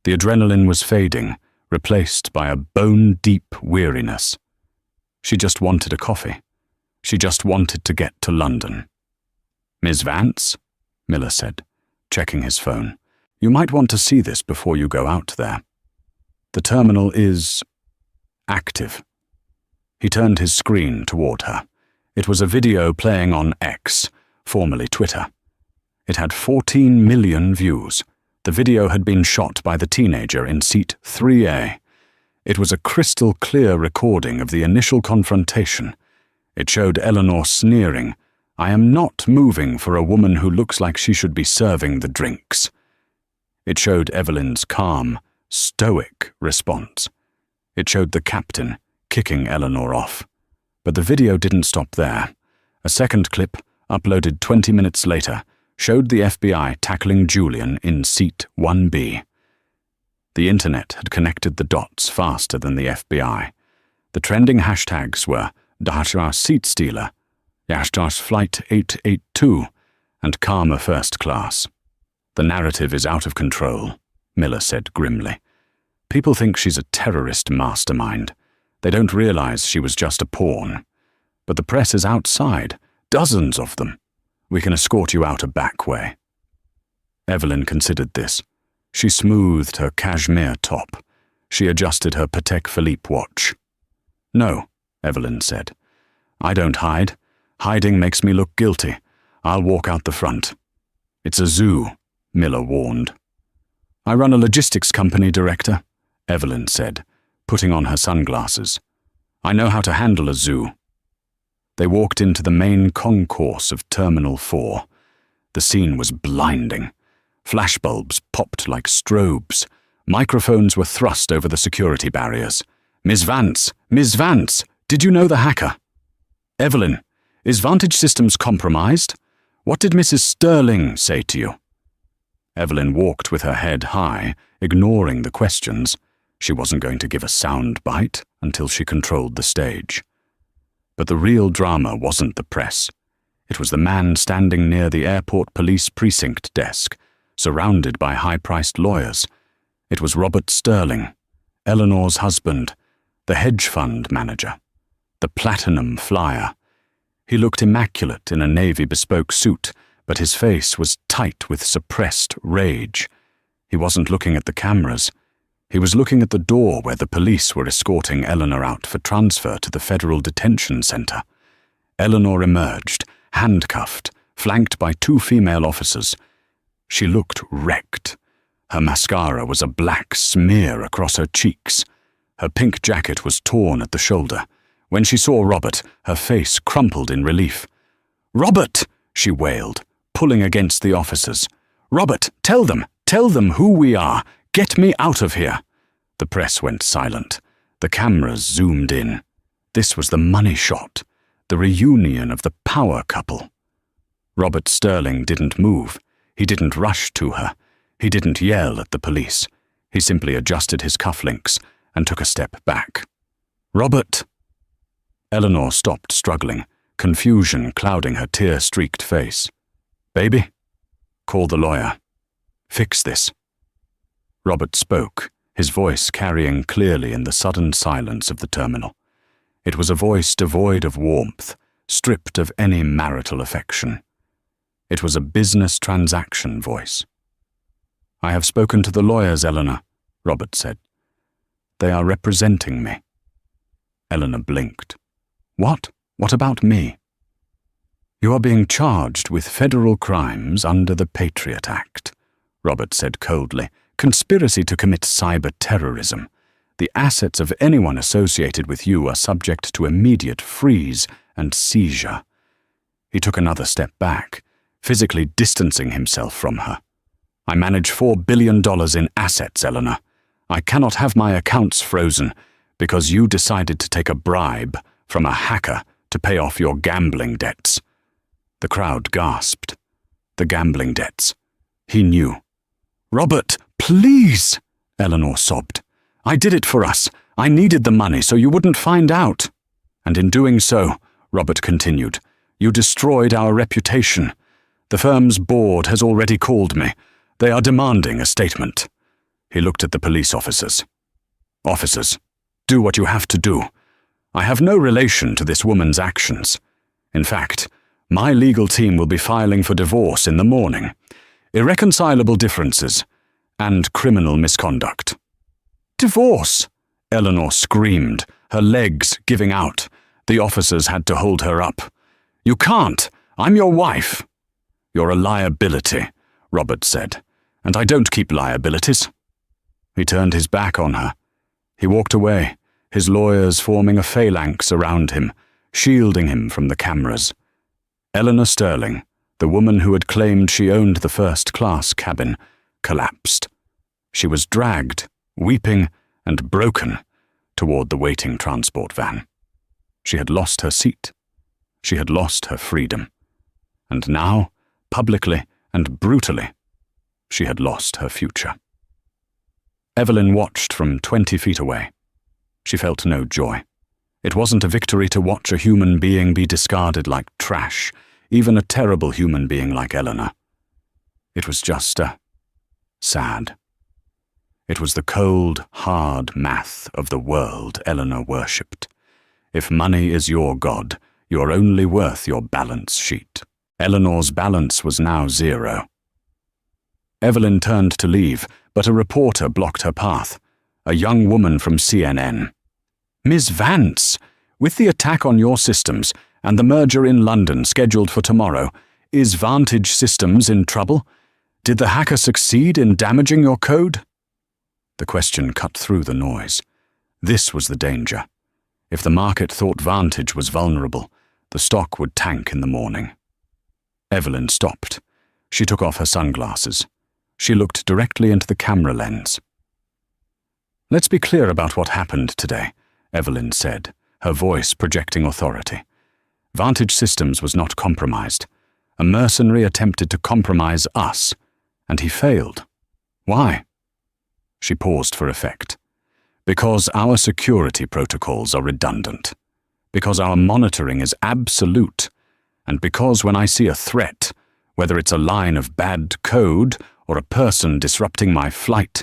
The adrenaline was fading, replaced by a bone-deep weariness. She just wanted a coffee. She just wanted to get to London. Ms. Vance, Miller said, checking his phone. You might want to see this before you go out there. The terminal is active. He turned his screen toward her. It was a video playing on X, formerly Twitter. It had 14 million views. The video had been shot by the teenager in seat 3A. It was a crystal-clear recording of the initial confrontation. It showed Eleanor sneering, I am not moving for a woman who looks like she should be serving the drinks. It showed Evelyn's calm, stoic response. It showed the captain kicking Eleanor off. But the video didn't stop there. A second clip, uploaded 20 minutes later, showed the FBI tackling Julian in seat 1B. The internet had connected the dots faster than the FBI. The trending hashtags were Dashar Seat Stealer, Yashdar's Flight 882, and Karma First Class. The narrative is out of control, Miller said grimly. People think she's a terrorist mastermind. They don't realize she was just a pawn. But the press is outside, dozens of them. We can escort you out a back way. Evelyn considered this. She smoothed her cashmere top. She adjusted her Patek Philippe watch. No, Evelyn said. I don't hide. Hiding makes me look guilty. I'll walk out the front. It's a zoo, Miller warned. I run a logistics company, Director, Evelyn said, putting on her sunglasses. I know how to handle a zoo. They walked into the main concourse of Terminal 4. The scene was blinding. Flashbulbs popped like strobes. Microphones were thrust over the security barriers. Ms. Vance, did you know the hacker? Evelyn, Is Vantage Systems compromised? What did Mrs. Sterling say to you?" Evelyn walked with her head high, ignoring the questions. She wasn't going to give a sound bite until she controlled the stage. But the real drama wasn't the press. It was the man standing near the airport police precinct desk, surrounded by high-priced lawyers. It was Robert Sterling, Eleanor's husband, the hedge fund manager, the platinum flyer. He looked immaculate in a navy bespoke suit, but his face was tight with suppressed rage. He wasn't looking at the cameras. He was looking at the door where the police were escorting Eleanor out for transfer to the Federal Detention Center. Eleanor emerged, handcuffed, flanked by 2 female officers. She looked wrecked. Her mascara was a black smear across her cheeks. Her pink jacket was torn at the shoulder. When she saw Robert, her face crumpled in relief. "Robert!" she wailed, pulling against the officers. "Robert, tell them who we are. Get me out of here." The press went silent. The cameras zoomed in. This was the money shot, the reunion of the power couple. Robert Sterling didn't move. He didn't rush to her. He didn't yell at the police. He simply adjusted his cufflinks and took a step back. "Robert!" Eleanor stopped struggling, confusion clouding her tear-streaked face. "Baby? Call the lawyer. Fix this." Robert spoke, his voice carrying clearly in the sudden silence of the terminal. It was a voice devoid of warmth, stripped of any marital affection. It was a business transaction voice. "I have spoken to the lawyers, Eleanor," Robert said. "They are representing me." Eleanor blinked. "What? What about me?" "You are being charged with federal crimes under the Patriot Act," Robert said coldly. "Conspiracy to commit cyber-terrorism. The assets of anyone associated with you are subject to immediate freeze and seizure." He took another step back, physically distancing himself from her. "I manage $4 billion in assets, Eleanor. I cannot have my accounts frozen because you decided to take a bribe from a hacker to pay off your gambling debts." The crowd gasped. The gambling debts. He knew. "Robert, please!" Eleanor sobbed. "I did it for us. I needed the money so you wouldn't find out. And in doing so," Robert continued, "you destroyed our reputation. The firm's board has already called me. They are demanding a statement." He looked at the police officers. "Officers, do what you have to do. I have no relation to this woman's actions. In fact, my legal team will be filing for divorce in the morning. Irreconcilable differences and criminal misconduct." "Divorce!" Eleanor screamed, her legs giving out. The officers had to hold her up. "You can't. I'm your wife." "You're a liability," Robert said, "and I don't keep liabilities." He turned his back on her. He walked away, his lawyers forming a phalanx around him, shielding him from the cameras. Eleanor Sterling, the woman who had claimed she owned the first-class cabin, collapsed. She was dragged, weeping and broken, toward the waiting transport van. She had lost her seat. She had lost her freedom. And now, publicly and brutally, she had lost her future. Evelyn watched from 20 feet away. She felt no joy. It wasn't a victory to watch a human being be discarded like trash, even a terrible human being like Eleanor. It was just sad. It was the cold, hard math of the world Eleanor worshipped. If money is your god, you're only worth your balance sheet. Eleanor's balance was now 0. Evelyn turned to leave, but a reporter blocked her path. A young woman from CNN. "Ms. Vance, with the attack on your systems and the merger in London scheduled for tomorrow, is Vantage Systems in trouble? Did the hacker succeed in damaging your code?" The question cut through the noise. This was the danger. If the market thought Vantage was vulnerable, the stock would tank in the morning. Evelyn stopped. She took off her sunglasses. She looked directly into the camera lens. "Let's be clear about what happened today," Evelyn said, her voice projecting authority. Vantage Systems was not compromised. A mercenary attempted to compromise us, and he failed. Why? She paused for effect. Because our security protocols are redundant. Because our monitoring is absolute. And because when I see a threat, whether it's a line of bad code or a person disrupting my flight,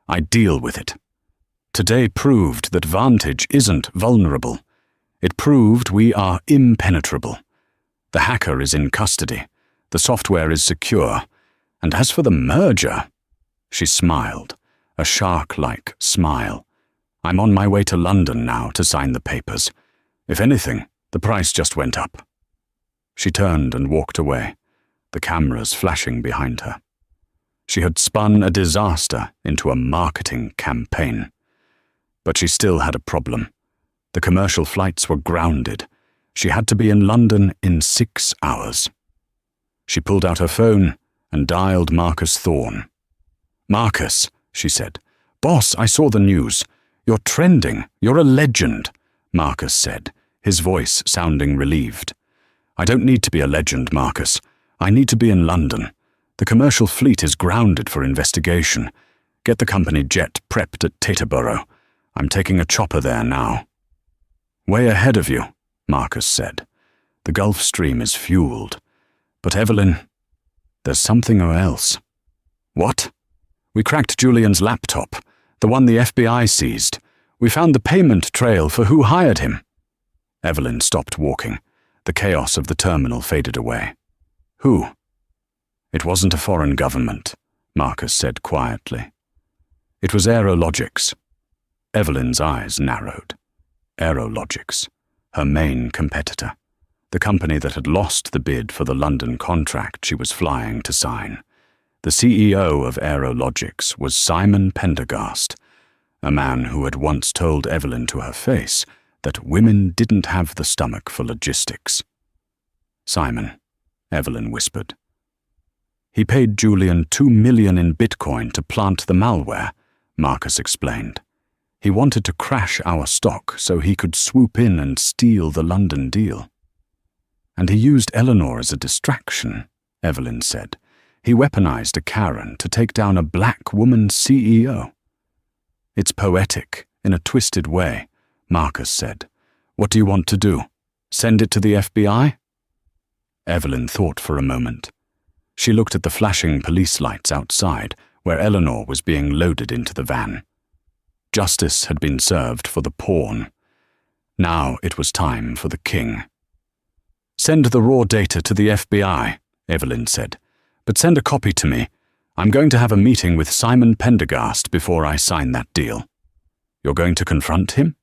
I deal with it. Today proved that Vantage isn't vulnerable. It proved we are impenetrable. The hacker is in custody. The software is secure. And as for the merger, she smiled, a shark-like smile. I'm on my way to London now to sign the papers. If anything, the price just went up. She turned and walked away, the cameras flashing behind her. She had spun a disaster into a marketing campaign. But she still had a problem. The commercial flights were grounded. She had to be in London in 6 hours. She pulled out her phone and dialed Marcus Thorne. "Marcus," she said. "Boss, I saw the news. You're trending. You're a legend," Marcus said, his voice sounding relieved. "I don't need to be a legend, Marcus. I need to be in London. The commercial fleet is grounded for investigation. Get the company jet prepped at Teterboro. I'm taking a chopper there now." "Way ahead of you," Marcus said. "The Gulf Stream is fueled. But Evelyn, there's something else." "What?" "We cracked Julian's laptop, the one the FBI seized. We found the payment trail for who hired him." Evelyn stopped walking. The chaos of the terminal faded away. "Who?" "It wasn't a foreign government," Marcus said quietly. "It was Aerologics." Evelyn's eyes narrowed. Aerologics, her main competitor. The company that had lost the bid for the London contract she was flying to sign. The CEO of Aerologics was Simon Pendergast, a man who had once told Evelyn to her face that women didn't have the stomach for logistics. "Simon," Evelyn whispered. "He paid Julian $2 million in Bitcoin to plant the malware," Marcus explained. "He wanted to crash our stock so he could swoop in and steal the London deal." "And he used Eleanor as a distraction," Evelyn said. "He weaponized a Karen to take down a black woman CEO." "It's poetic, in a twisted way," Marcus said. "What do you want to do? Send it to the FBI?" Evelyn thought for a moment. She looked at the flashing police lights outside, where Eleanor was being loaded into the van. Justice had been served for the pawn. Now it was time for the king. "Send the raw data to the FBI," Evelyn said. "But send a copy to me. I'm going to have a meeting with Simon Pendergast before I sign that deal." "You're going to confront him?"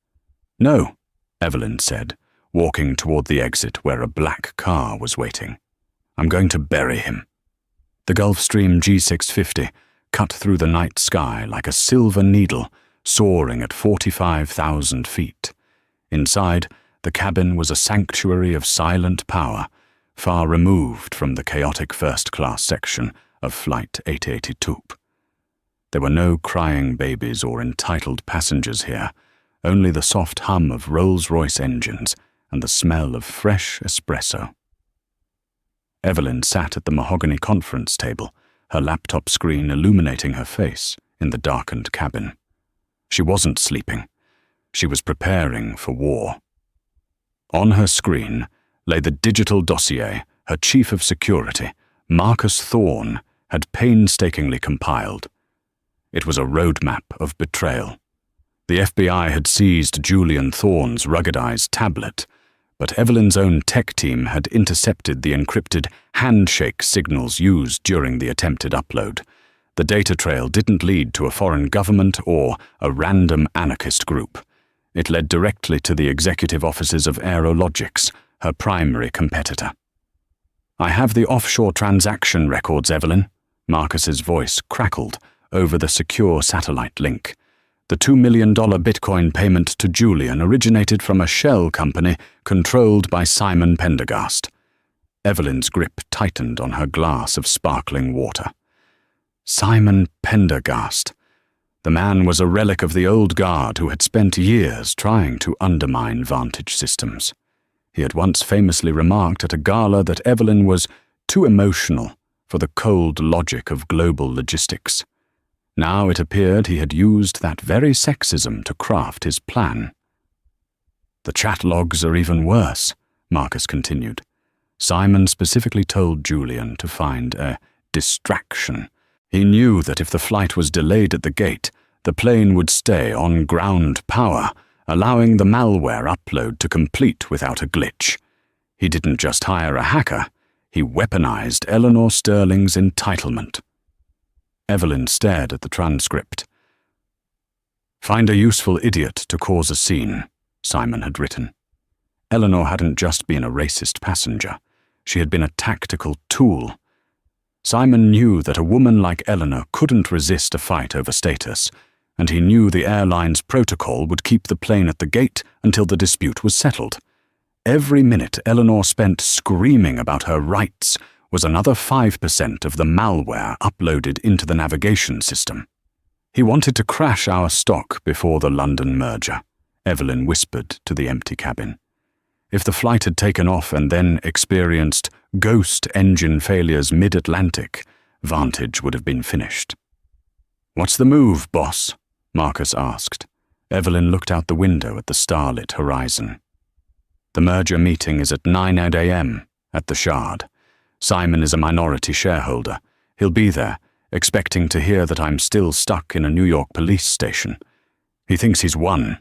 "No," Evelyn said, walking toward the exit where a black car was waiting. "I'm going to bury him." The Gulfstream G650 cut through the night sky like a silver needle, soaring at 45,000 feet. Inside, the cabin was a sanctuary of silent power, far removed from the chaotic first-class section of Flight 882. There were no crying babies or entitled passengers here, only the soft hum of Rolls-Royce engines and the smell of fresh espresso. Evelyn sat at the mahogany conference table, her laptop screen illuminating her face in the darkened cabin. She wasn't sleeping. She was preparing for war. On her screen lay the digital dossier her chief of security, Marcus Thorne, had painstakingly compiled. It was a roadmap of betrayal. The FBI had seized Julian Thorne's ruggedized tablet, but Evelyn's own tech team had intercepted the encrypted handshake signals used during the attempted upload. The data trail didn't lead to a foreign government or a random anarchist group. It led directly to the executive offices of Aerologics, her primary competitor. "I have the offshore transaction records, Evelyn," Marcus's voice crackled over the secure satellite link. "The $2 million Bitcoin payment to Julian originated from a shell company controlled by Simon Pendergast." Evelyn's grip tightened on her glass of sparkling water. Simon Pendergast. The man was a relic of the old guard who had spent years trying to undermine Vantage Systems. He had once famously remarked at a gala that Evelyn was too emotional for the cold logic of global logistics. Now it appeared he had used that very sexism to craft his plan. "The chat logs are even worse," Marcus continued. Simon specifically told Julian to find a distraction. He knew that if the flight was delayed at the gate, the plane would stay on ground power, allowing the malware upload to complete without a glitch. He didn't just hire a hacker, he weaponized Eleanor Sterling's entitlement. Evelyn stared at the transcript. "Find a useful idiot to cause a scene," Simon had written. Eleanor hadn't just been a racist passenger. She had been a tactical tool. Simon knew that a woman like Eleanor couldn't resist a fight over status, and he knew the airline's protocol would keep the plane at the gate until the dispute was settled. Every minute Eleanor spent screaming about her rights was another 5% of the malware uploaded into the navigation system. "He wanted to crash our stock before the London merger," Evelyn whispered to the empty cabin. If the flight had taken off and then experienced ghost engine failures mid-Atlantic, Vantage would have been finished. "What's the move, boss?" Marcus asked. Evelyn looked out the window at the starlit horizon. "The merger meeting is at 9 a.m. at the Shard. Simon is a minority shareholder. He'll be there, expecting to hear that I'm still stuck in a New York police station. He thinks he's won."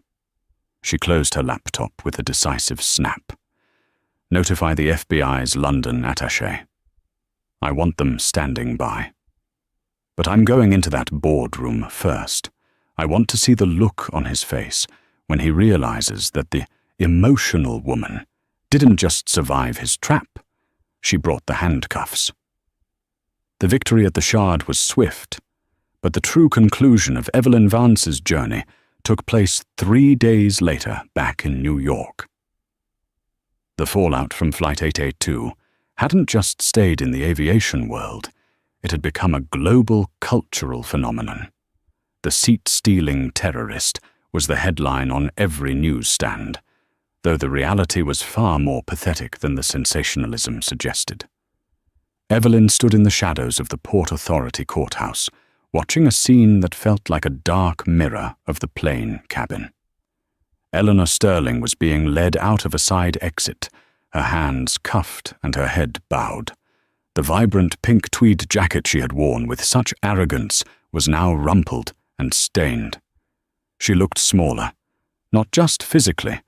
She closed her laptop with a decisive snap. "Notify the FBI's London attaché. I want them standing by. But I'm going into that boardroom first. I want to see the look on his face when he realizes that the emotional woman didn't just survive his trap, she brought the handcuffs." The victory at the Shard was swift, but the true conclusion of Evelyn Vance's journey took place 3 days later back in New York. The fallout from Flight 882 hadn't just stayed in the aviation world, it had become a global cultural phenomenon. "The seat-stealing terrorist" was the headline on every newsstand, though the reality was far more pathetic than the sensationalism suggested. Evelyn stood in the shadows of the Port Authority courthouse, watching a scene that felt like a dark mirror of the plane cabin. Eleanor Sterling was being led out of a side exit, her hands cuffed and her head bowed. The vibrant pink tweed jacket she had worn with such arrogance was now rumpled and stained. She looked smaller, not just physically,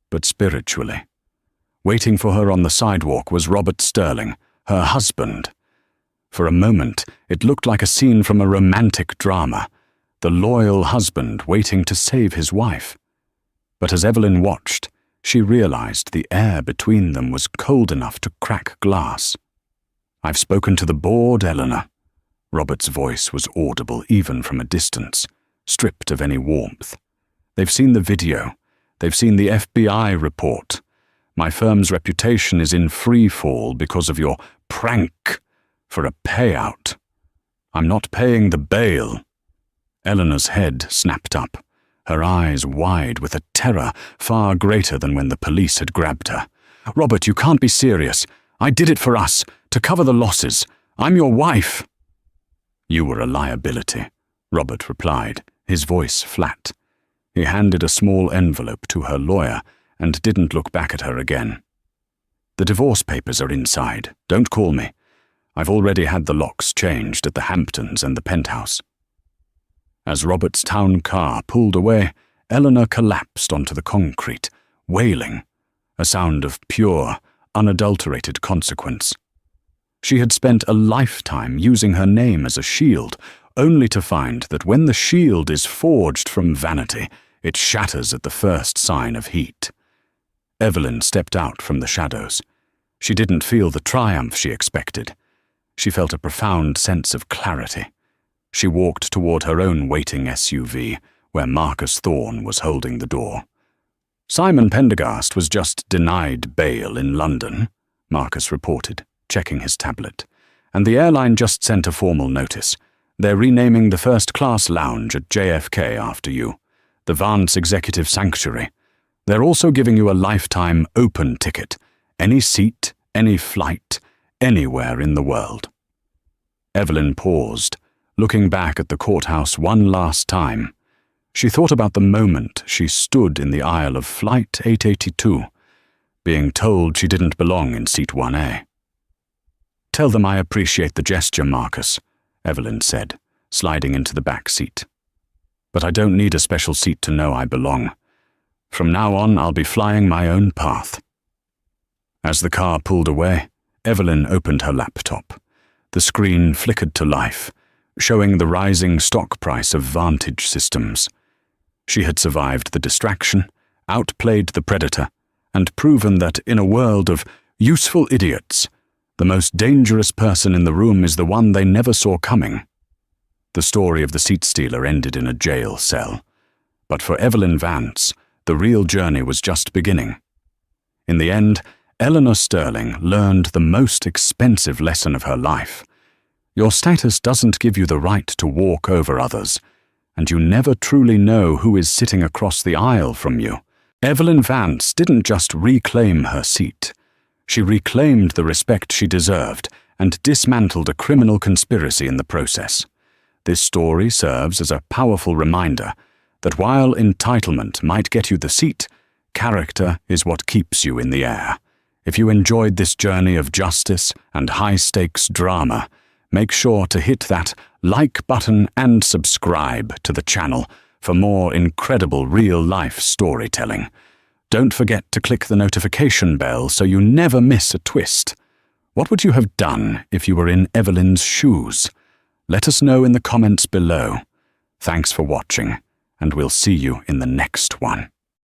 but spiritually. Waiting for her on the sidewalk was Robert Sterling, her husband. For a moment, it looked like a scene from a romantic drama, the loyal husband waiting to save his wife. But as Evelyn watched, she realized the air between them was cold enough to crack glass. "I've spoken to the board, Eleanor." Robert's voice was audible even from a distance, stripped of any warmth. "They've seen the video. They've seen the FBI report. My firm's reputation is in free fall because of your prank for a payout. I'm not paying the bail." Eleanor's head snapped up, her eyes wide with a terror far greater than when the police had grabbed her. "Robert, you can't be serious. I did it for us, to cover the losses. I'm your wife." "You were a liability," Robert replied, his voice flat. He handed a small envelope to her lawyer and didn't look back at her again. "The divorce papers are inside. Don't call me. I've already had the locks changed at the Hamptons and the Penthouse." As Robert's town car pulled away, Eleanor collapsed onto the concrete, wailing, a sound of pure, unadulterated consequence. She had spent a lifetime using her name as a shield, only to find that when the shield is forged from vanity, it shatters at the first sign of heat. Evelyn stepped out from the shadows. She didn't feel the triumph she expected. She felt a profound sense of clarity. She walked toward her own waiting SUV, where Marcus Thorne was holding the door. "Simon Pendergast was just denied bail in London," Marcus reported, checking his tablet. "And the airline just sent a formal notice. They're renaming the first-class lounge at JFK after you, the Vance Executive Sanctuary. They're also giving you a lifetime open ticket, any seat, any flight, anywhere in the world. Evelyn paused, looking back at the courthouse one last time. She thought about the moment she stood in the aisle of Flight 882, being told she didn't belong in Seat 1A. "Tell them I appreciate the gesture, Marcus," Evelyn said, sliding into the back seat. "But I don't need a special seat to know I belong. From now on, I'll be flying my own path." As the car pulled away, Evelyn opened her laptop. The screen flickered to life, showing the rising stock price of Vantage Systems. She had survived the distraction, outplayed the predator, and proven that in a world of useful idiots, the most dangerous person in the room is the one they never saw coming. The story of the seat stealer ended in a jail cell. But for Evelyn Vance, the real journey was just beginning. In the end, Eleanor Sterling learned the most expensive lesson of her life. Your status doesn't give you the right to walk over others, and you never truly know who is sitting across the aisle from you. Evelyn Vance didn't just reclaim her seat. She reclaimed the respect she deserved and dismantled a criminal conspiracy in the process. This story serves as a powerful reminder that while entitlement might get you the seat, character is what keeps you in the air. If you enjoyed this journey of justice and high-stakes drama, make sure to hit that like button and subscribe to the channel for more incredible real-life storytelling. Don't forget to click the notification bell so you never miss a twist. What would you have done if you were in Evelyn's shoes? Let us know in the comments below. Thanks for watching, and we'll see you in the next one.